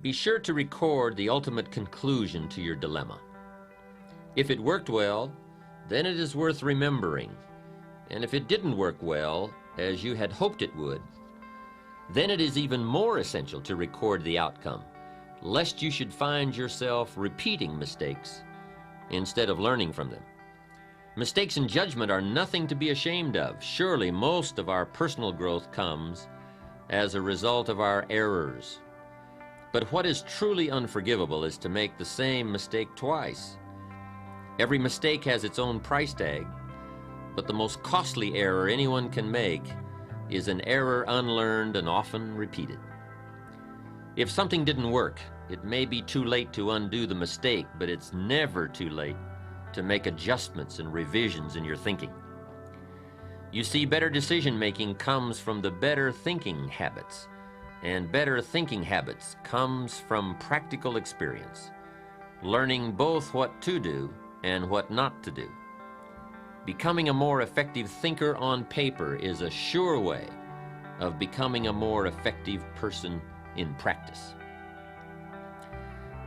Be sure to record the ultimate conclusion to your dilemma. If it worked well, then it is worth remembering. And if it didn't work well, as you had hoped it would, then it is even more essential to record the outcome, lest you should find yourself repeating mistakes instead of learning from them. Mistakes in judgment are nothing to be ashamed of. Surely most of our personal growth comes as a result of our errors. But what is truly unforgivable is to make the same mistake twice. Every mistake has its own price tag, but the most costly error anyone can make is an error unlearned and often repeated. If something didn't work, it may be too late to undo the mistake, but it's never too late to make adjustments and revisions in your thinking. You see, better decision-making comes from the better thinking habits, and better thinking habits comes from practical experience, learning both what to do and what not to do. Becoming a more effective thinker on paper is a sure way of becoming a more effective person in practice.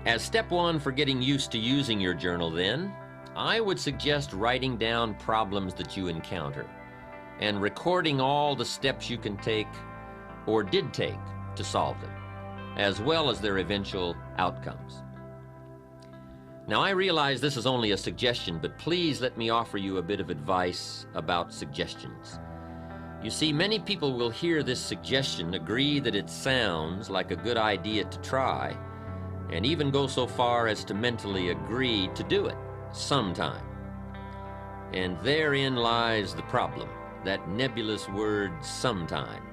As step one for getting used to using your journal, then, I would suggest writing down problems that you encounter and recording all the steps you can take or did take to solve them, as well as their eventual outcomes. Now, I realize this is only a suggestion, but please let me offer you a bit of advice about suggestions. You see, many people will hear this suggestion, agree that it sounds like a good idea to try, and even go so far as to mentally agree to do it sometime. And therein lies the problem, that nebulous word sometime.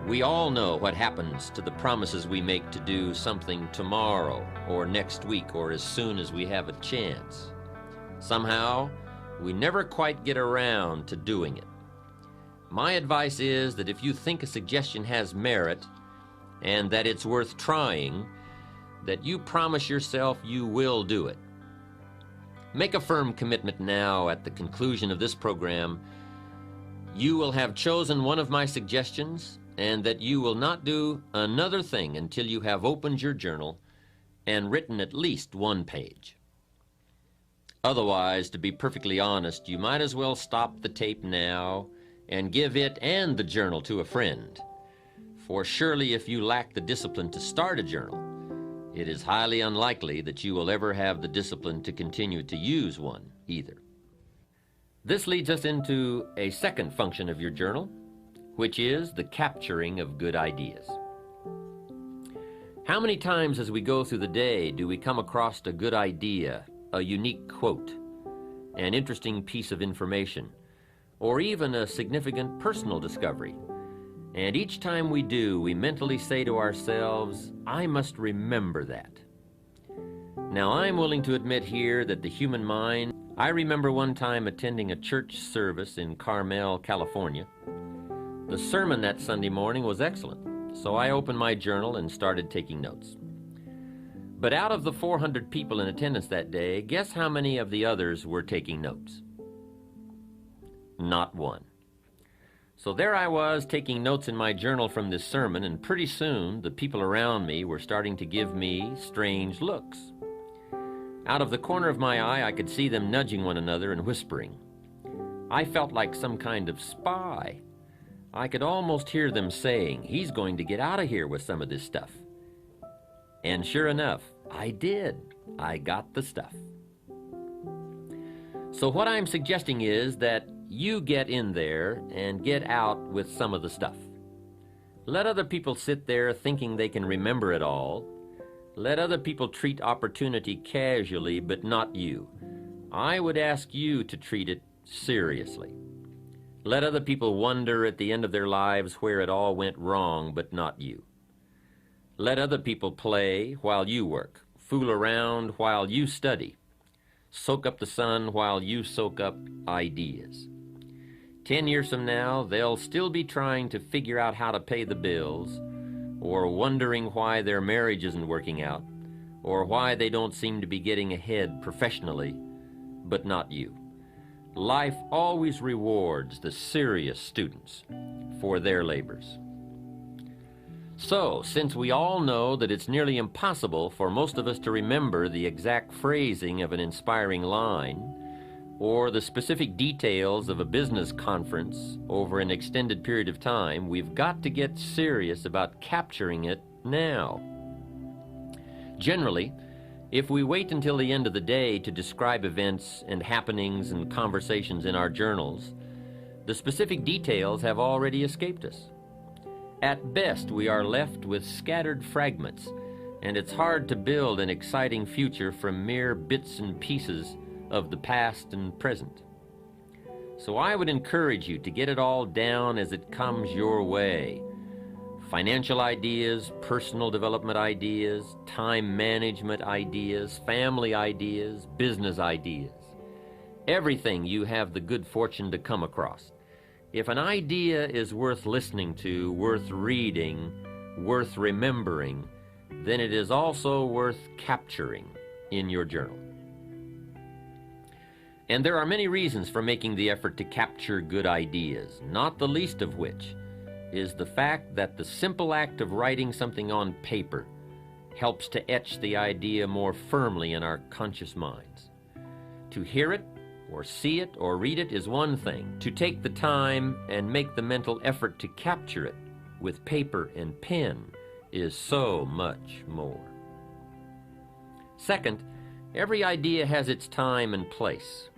We all know what happens to the promises we make to do something tomorrow or next week or as soon as we have a chance. Somehow, we never quite get around to doing it. My advice is that if you think a suggestion has merit and that it's worth trying, that you promise yourself you will do it. Make a firm commitment now at the conclusion of this program. You will have chosen one of my suggestions, and that you will not do another thing until you have opened your journal and written at least one page. Otherwise, to be perfectly honest, you might as well stop the tape now and give it and the journal to a friend. For surely if you lack the discipline to start a journal, it is highly unlikely that you will ever have the discipline to continue to use one either. This leads us into a second function of your journal, which is the capturing of good ideas. How many times as we go through the day do we come across a good idea, a unique quote, an interesting piece of information, or even a significant personal discovery? And each time we do, we mentally say to ourselves, I must remember that. Now, I'm willing to admit here that the human mind, I remember one time attending a church service in Carmel, California. The sermon that Sunday morning was excellent, so I opened my journal and started taking notes. But out of the 400 people in attendance that day, guess how many of the others were taking notes? Not one. So there I was taking notes in my journal from this sermon, and pretty soon the people around me were starting to give me strange looks. Out of the corner of my eye, I could see them nudging one another and whispering. I felt like some kind of spy. I could almost hear them saying, he's going to get out of here with some of this stuff. And sure enough, I did. I got the stuff. So what I'm suggesting is that you get in there and get out with some of the stuff. Let other people sit there thinking they can remember it all. Let other people treat opportunity casually, but not you. I would ask you to treat it seriously. Let other people wonder at the end of their lives where it all went wrong, but not you. Let other people play while you work, fool around while you study, soak up the sun while you soak up ideas. 10 years from now, they'll still be trying to figure out how to pay the bills, or wondering why their marriage isn't working out, or why they don't seem to be getting ahead professionally, but not you. Life always rewards the serious students for their labors. So, since we all know that it's nearly impossible for most of us to remember the exact phrasing of an inspiring line, or the specific details of a business conference over an extended period of time, we've got to get serious about capturing it now. Generally, if we wait until the end of the day to describe events and happenings and conversations in our journals, the specific details have already escaped us. At best, we are left with scattered fragments, and it's hard to build an exciting future from mere bits and pieces of the past and present. So I would encourage you to get it all down as it comes your way. Financial ideas, personal development ideas, time management ideas, family ideas, business ideas. Everything you have the good fortune to come across. If an idea is worth listening to, worth reading, worth remembering, then it is also worth capturing in your journal. And there are many reasons for making the effort to capture good ideas, not the least of which is the fact that the simple act of writing something on paper helps to etch the idea more firmly in our conscious minds. To hear it, or see it, or read it is one thing. To take the time and make the mental effort to capture it with paper and pen is so much more. Second, every idea has its time and place.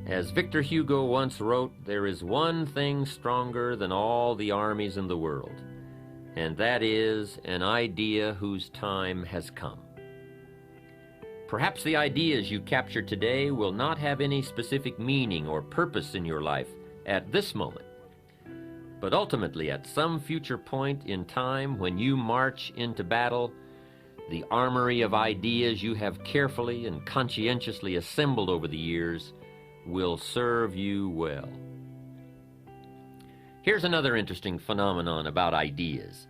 As Victor Hugo once wrote, there is one thing stronger than all the armies in the world, and that is an idea whose time has come. Perhaps the ideas you capture today will not have any specific meaning or purpose in your life at this moment, but ultimately at some future point in time when you march into battle, the armory of ideas you have carefully and conscientiously assembled over the years will serve you well. Here's another interesting phenomenon about ideas.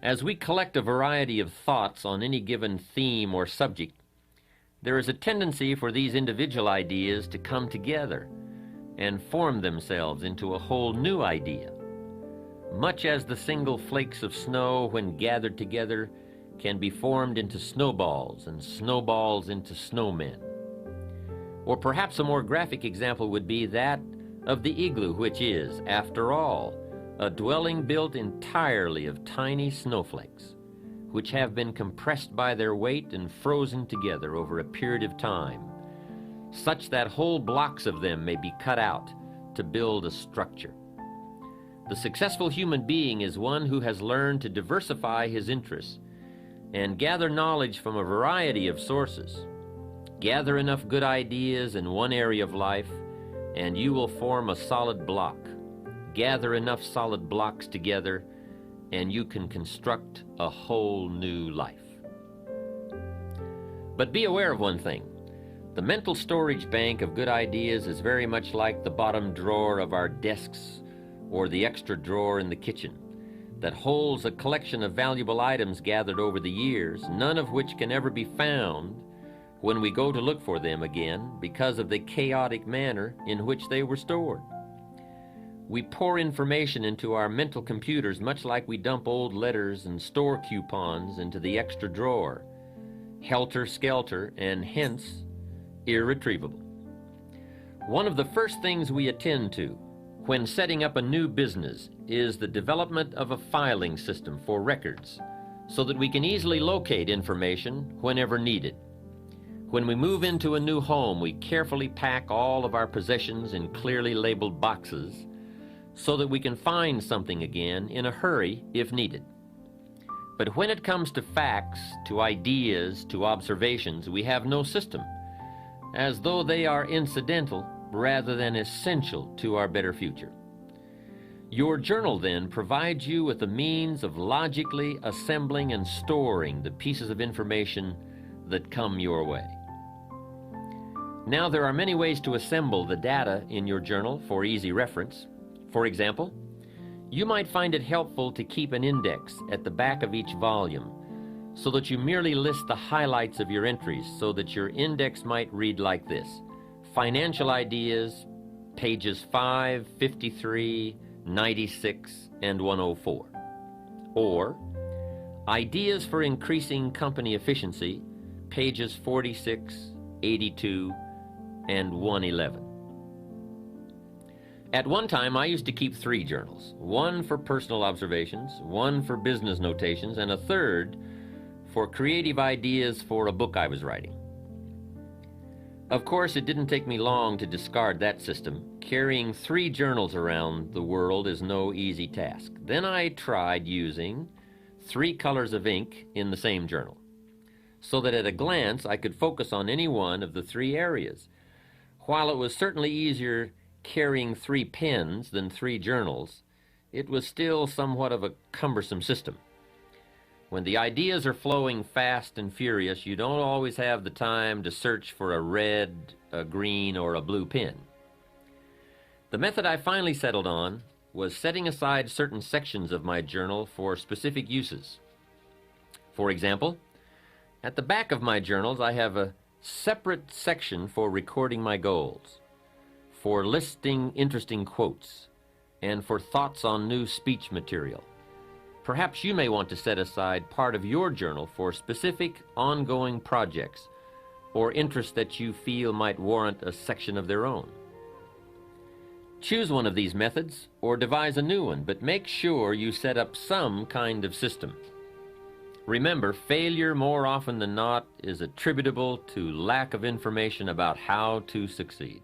As we collect a variety of thoughts on any given theme or subject, there is a tendency for these individual ideas to come together and form themselves into a whole new idea. Much as the single flakes of snow, when gathered together, can be formed into snowballs and snowballs into snowmen. Or perhaps a more graphic example would be that of the igloo, which is, after all, a dwelling built entirely of tiny snowflakes, which have been compressed by their weight and frozen together over a period of time, such that whole blocks of them may be cut out to build a structure. The successful human being is one who has learned to diversify his interests and gather knowledge from a variety of sources. Gather enough good ideas in one area of life, and you will form a solid block. Gather enough solid blocks together, and you can construct a whole new life. But be aware of one thing. The mental storage bank of good ideas is very much like the bottom drawer of our desks or the extra drawer in the kitchen that holds a collection of valuable items gathered over the years, none of which can ever be found when we go to look for them again because of the chaotic manner in which they were stored. We pour information into our mental computers much like we dump old letters and store coupons into the extra drawer, helter-skelter and hence irretrievable. One of the first things we attend to when setting up a new business is the development of a filing system for records so that we can easily locate information whenever needed. When we move into a new home, we carefully pack all of our possessions in clearly labeled boxes so that we can find something again in a hurry if needed. But when it comes to facts, to ideas, to observations, we have no system, as though they are incidental rather than essential to our better future. Your journal then provides you with the means of logically assembling and storing the pieces of information that come your way. Now, there are many ways to assemble the data in your journal for easy reference. For example, you might find it helpful to keep an index at the back of each volume so that you merely list the highlights of your entries so that your index might read like this: Financial Ideas, pages 5, 53, 96, and 104. Or Ideas for Increasing Company Efficiency, pages 46, 82, and 111. At one time, I used to keep 3 journals, one for personal observations, one for business notations, and a third for creative ideas for a book I was writing. Of course, it didn't take me long to discard that system. Carrying 3 journals around the world is no easy task. Then I tried using 3 colors of ink in the same journal, so that at a glance I could focus on any one of the 3 areas. While it was certainly easier carrying 3 pens than 3 journals, it was still somewhat of a cumbersome system. When the ideas are flowing fast and furious, you don't always have the time to search for a red, a green, or a blue pen. The method I finally settled on was setting aside certain sections of my journal for specific uses. For example, at the back of my journals I have a separate section for recording my goals, for listing interesting quotes, and for thoughts on new speech material. Perhaps you may want to set aside part of your journal for specific ongoing projects or interests that you feel might warrant a section of their own. Choose one of these methods or devise a new one, but make sure you set up some kind of system. Remember, failure more often than not is attributable to lack of information about how to succeed.